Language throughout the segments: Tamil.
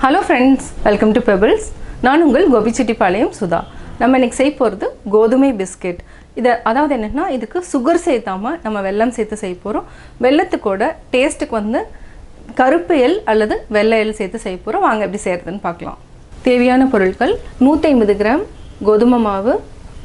Hello friends, welcome to Pebbles. நான் உங்கள் கோபி சுதா. நம்ம இன்னைக்கு செய்ய போறது கோதுமை பிஸ்கட். அதாவது என்னன்னா இதுக்கு சுகர் சேர்த்தாம நம்ம வெல்லம் சேர்த்து செய்ய போறோம். வெல்லத்துக்கூட டேஸ்ட்க்கு வந்து கருப்பு எள் அல்லது வெள்ளை எள் சேர்த்து செய்ய போறோம். வாங்க எப்படி செய்யறதுன்னு பார்க்கலாம். தேவையான பொருட்கள் 150 கிராம் கோதுமை மாவு,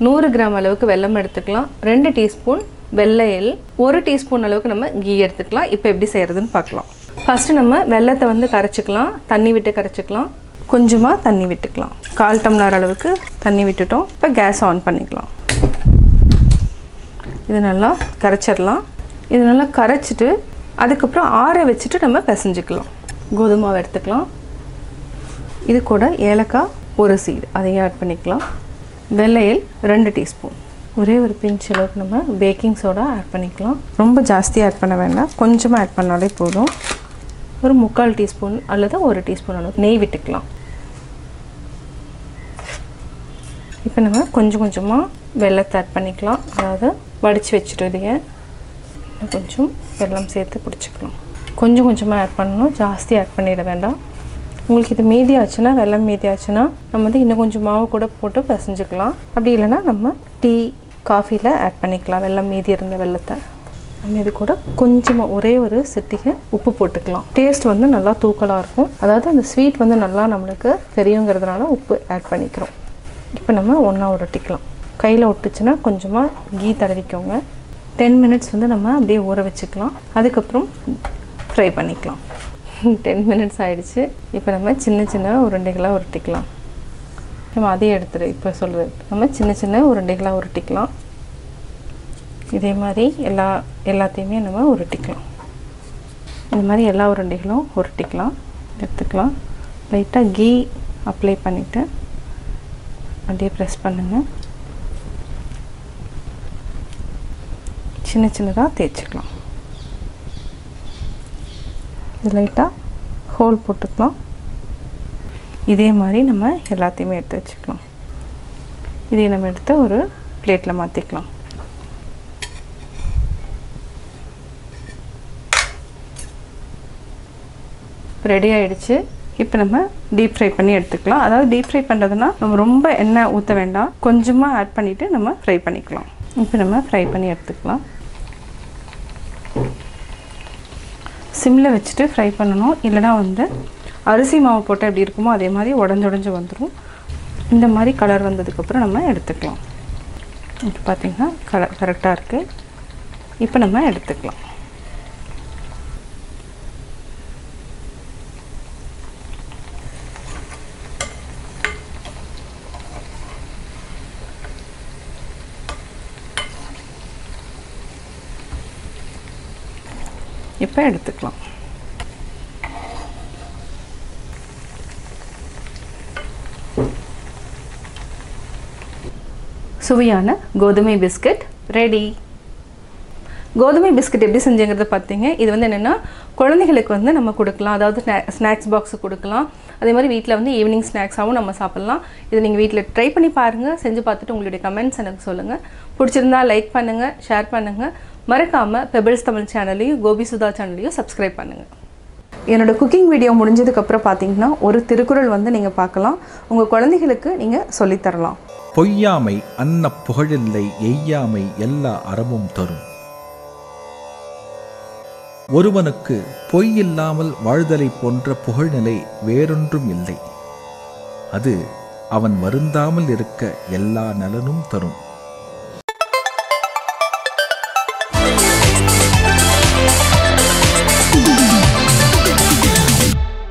100 கிராம் அளவுக்கு வெல்லம் எடுத்துக்கலாம், 2 டீஸ்பூன் வெள்ளை எள், 1 டீஸ்பூன் அளவுக்கு நம்ம கீ எடுத்துக்கலாம். இப்போ எப்படி செய்யறதுன்னு பார்க்கலாம். ஃபர்ஸ்ட் நம்ம வெல்லத்தை வந்து கரைச்சிக்கலாம், தண்ணி விட்டு கரைச்சிக்கலாம். கொஞ்சமா தண்ணி விட்டுக்கலாம். 1/4 டம்ளர் அளவுக்கு தண்ணி விட்டுட்டோம். இப்போ கேஸ் ஆன் பண்ணிக்கலாம். இது நல்லா கரைச்சிடலாம். இது நல்லா கரைச்சிட்டு அதுக்கப்புறம் ஆற வச்சுட்டு நம்ம பிசைஞ்சிக்கலாம். கோதுமாவை எடுத்துக்கலாம். இது கூட ஏலக்காய் ஒரு சீடு அதையும் ஆட் பண்ணிக்கலாம். வெள்ளையில் 2 டீஸ்பூன், ஒரே ஒரு பிஞ்ச் அளவுக்கு நம்ம பேக்கிங் சோடா ஆட் பண்ணிக்கலாம். ரொம்ப ஜாஸ்தி ஆட் பண்ண வேண்டாம், கொஞ்சமாக ஆட் பண்ணாலே போதும். ஒரு 3/4 டீஸ்பூன் அல்லது 1 டீஸ்பூன் அளவுக்கு நெய் விட்டுக்கலாம். இப்போ நம்ம கொஞ்சம் கொஞ்சமாக வெல்லத்தை ஆட் பண்ணிக்கலாம். அதாவது வடித்து வச்சுட்டு கொஞ்சம் வெல்லம் சேர்த்து பிடிச்சிக்கலாம். கொஞ்சம் கொஞ்சமாக ஆட் பண்ணணும், ஜாஸ்தி ஆட் பண்ணிட வேண்டாம். உங்களுக்கு இது மீதி ஆச்சுன்னா, வெல்லம் மீதி ஆச்சுன்னா நம்ம வந்து இன்னும் கொஞ்சம் மாவு கூட போட்டு பிசைஞ்சிக்கலாம். அப்படி இல்லைன்னா நம்ம டீ காஃபியில் ஆட் பண்ணிக்கலாம். வெல்லம் மீதி இருந்த வெல்லத்தை நம்ம இது கூட கொஞ்சமாக ஒரே ஒரு சிட்டிகை உப்பு போட்டுக்கலாம். டேஸ்ட் வந்து நல்லா தூக்கலாக இருக்கும். அதாவது அந்த ஸ்வீட் வந்து நல்லா நம்மளுக்கு தெரியுங்கிறதுனால உப்பு ஆட் பண்ணிக்கிறோம். இப்போ நம்ம ஒன்றா உருட்டிக்கலாம். கையில் ஒட்டுச்சுன்னா கொஞ்சமாக கீ தடவிக்கோங்க. 10 மினிட்ஸ் வந்து நம்ம அப்படியே ஊற வச்சுக்கலாம். அதுக்கப்புறம் ஃப்ரை பண்ணிக்கலாம். 10 மினிட்ஸ் ஆகிடுச்சு. இப்போ நம்ம சின்ன சின்ன உருண்டைகளாக உருட்டிக்கலாம். நம்ம அதையும் எடுத்துரு. இப்போ சொல்கிறது நம்ம சின்ன சின்ன உருண்டைகளாக உருட்டிக்கலாம். இதே மாதிரி எல்லாத்தையுமே நம்ம உருட்டிக்கலாம். இந்த மாதிரி எல்லா உருண்டைகளும் உருட்டிக்கலாம், எடுத்துக்கலாம். லைட்டாக கீ அப்ளை பண்ணிவிட்டு அப்படியே ப்ரெஸ் பண்ணுங்கள். சின்ன சின்னதாக தேய்ச்சிக்கலாம். இது லைட்டாக ஹோல் போட்டுக்கலாம். இதே மாதிரி நம்ம எல்லாத்தையுமே எடுத்து வச்சுக்கலாம். இதை நம்ம எடுத்து ஒரு பிளேட்டில் மாற்றிக்கலாம். ரெடி ஆகிடுச்சு. இப்போ நம்ம டீப் ஃப்ரை பண்ணி எடுத்துக்கலாம். அதாவது டீப் ஃப்ரை பண்ணுறதுனா நம்ம ரொம்ப எண்ணெய் ஊற்ற வேண்டாம், கொஞ்சமாக ஆட் பண்ணிவிட்டு நம்ம ஃப்ரை பண்ணிக்கலாம். இப்போ நம்ம ஃப்ரை பண்ணி எடுத்துக்கலாம். சிம்மில் வச்சுட்டு ஃப்ரை பண்ணணும், இல்லைனா வந்து அரிசி மாவு போட்டால் எப்படி இருக்குமோ அதே மாதிரி உடஞ்சி வந்துடும். இந்த மாதிரி கலர் வந்ததுக்கப்புறம் நம்ம எடுத்துக்கலாம். இப்போ பார்த்திங்கன்னா கலர் கரெக்டாக இருக்குது. இப்போ நம்ம எடுத்துக்கலாம். இப்போ எடுத்துக்கலாம். சுவையான கோதுமை பிஸ்கட் ரெடி. கோதுமை பிஸ்கட் எப்படி செஞ்சுங்கிறத பார்த்தீங்க. இது வந்து என்னென்னா குழந்தைகளுக்கு வந்து நம்ம கொடுக்கலாம். அதாவது ஸ்நாக்ஸ் பாக்ஸு கொடுக்கலாம். அதே மாதிரி வீட்டில் வந்து ஈவினிங் ஸ்நாக்ஸாகவும் நம்ம சாப்பிட்லாம். இதை நீங்கள் வீட்டில் ட்ரை பண்ணி பாருங்கள். செஞ்சு பார்த்துட்டு உங்களுடைய கமெண்ட்ஸ் எனக்கு சொல்லுங்கள். பிடிச்சிருந்தா லைக் பண்ணுங்கள், ஷேர் பண்ணுங்கள். மறக்காமல் பெபிள்ஸ் தமிழ் சேனலையும் கோபி சுதா சேனலையும் சப்ஸ்கிரைப் பண்ணுங்கள். என்னோட குக்கிங் வீடியோ முடிஞ்சதுக்கப்புறம் பார்த்தீங்கன்னா ஒரு திருக்குறள் வந்து நீங்கள் பார்க்கலாம். உங்கள் குழந்தைகளுக்கு நீங்கள் சொல்லித்தரலாம். பொய்யாமை அன்ன புகழில்லை, எய்யாமை எல்லா அறமும் தரும். ஒருவனுக்கு பொய் இல்லாமல் வாழ்தலை போன்ற புகழ்நிலை வேறொன்றும் இல்லை. அது அவன் வருந்தாமல் இருக்க எல்லா நலனும் தரும்.